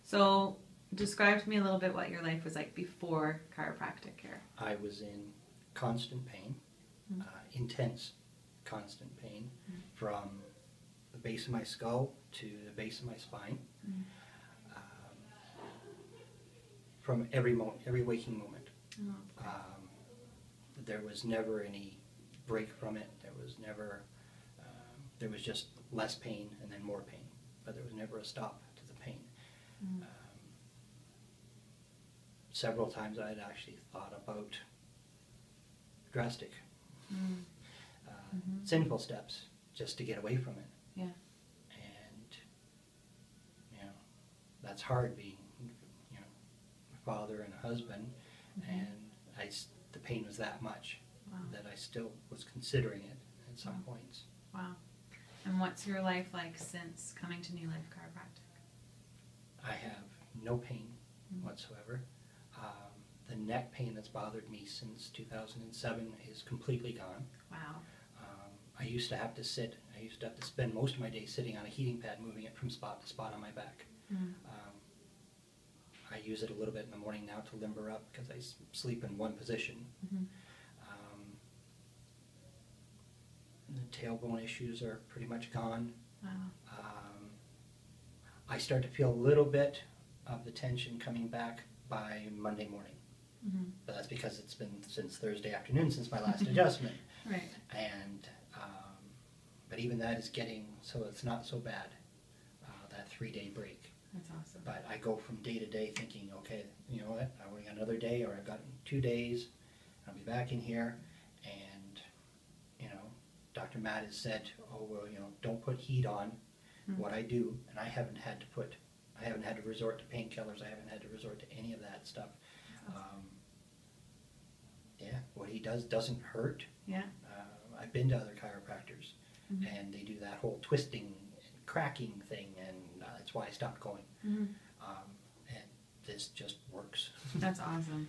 So describe to me a little bit what your life was like before chiropractic care. I was in constant pain, intense constant pain, from the base of my skull to the base of my spine, from every waking moment. Oh, okay. There was never any break from it. There was never, there was just less pain and then more pain, but there was never a stop to the pain. Several times I had actually thought about drastic, sinful steps just to get away from it. Yeah. And, you know, that's hard being, you know, a father and a husband, and the pain was that much that I still was considering it at some points. Wow. And what's your life like since coming to New Life Chiropractic? I have no pain whatsoever. The neck pain that's bothered me since 2007 is completely gone. Wow. I used to have to spend most of my day sitting on a heating pad, moving it from spot to spot on my back. I use it a little bit in the morning now to limber up because I sleep in one position. The tailbone issues are pretty much gone. Wow. I start to feel a little bit of the tension coming back by Monday morning. But that's because it's been since Thursday afternoon since my last adjustment. Right. And but even that is getting, so it's not so bad, that 3-day break. That's awesome. But I go from day to day thinking, okay, you know what, I only got another day, or I've got 2 days, I'll be back in here. And, you know, Dr. Matt has said, oh, well, you know, don't put heat on what I do. And I haven't had to resort to painkillers. I haven't had to resort to any of that stuff. Awesome. Yeah, what he does doesn't hurt. Yeah. I've been to other chiropractors, and they do that whole twisting and cracking thing, and that's why I stopped going. And this just works. That's awesome.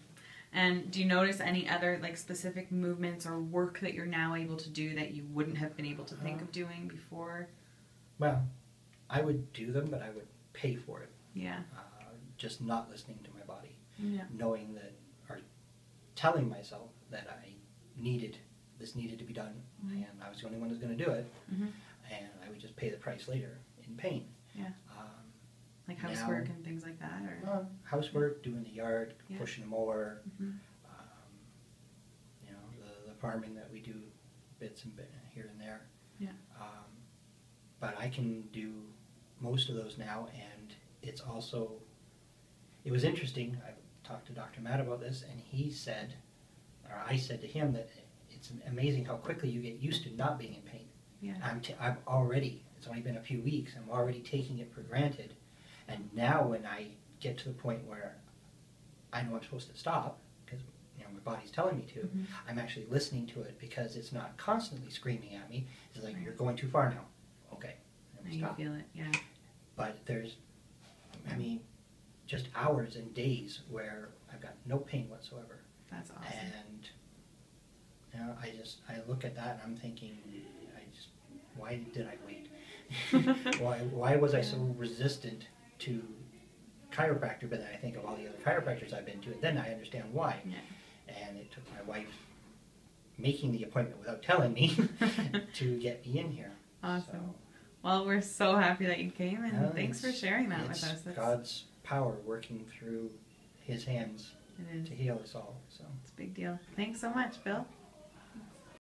And do you notice any other like specific movements or work that you're now able to do that you wouldn't have been able to think of doing before? Well, I would do them, but I would pay for it. Yeah. Just not listening to my body. Yeah. Knowing that, or telling myself that this needed to be done, and I was the only one who's going to do it, and I would just pay the price later in pain. Yeah. Like housework and things like that, or housework, doing the yard, pushing a mower, Mm-hmm. you know, the farming that we do, bits and bits here and there. Yeah. But I can do most of those now, and it's also, it was interesting. I talked to Dr. Matt about this, and he said, or I said to him, that it's amazing how quickly you get used to not being in pain. Yeah. I'm already, it's only been a few weeks, I'm already taking it for granted. And now when I get to the point where I know I'm supposed to stop, because you know my body's telling me to, I'm actually listening to it, because it's not constantly screaming at me. It's like, you're going too far now. Okay, now you feel it, yeah. But there's, I mean, just hours and days where I've got no pain whatsoever. That's awesome. And you know, I look at that and I'm thinking, why did I wait? why was I so resistant to chiropractor? But then I think of all the other chiropractors I've been to, and then I understand why. Yeah. And it took my wife making the appointment without telling me to get me in here. Awesome. So, well, we're so happy that you came, and thanks for sharing that with us. It's God's power working through His hands to heal us all. So it's a big deal. Thanks so much, Bill.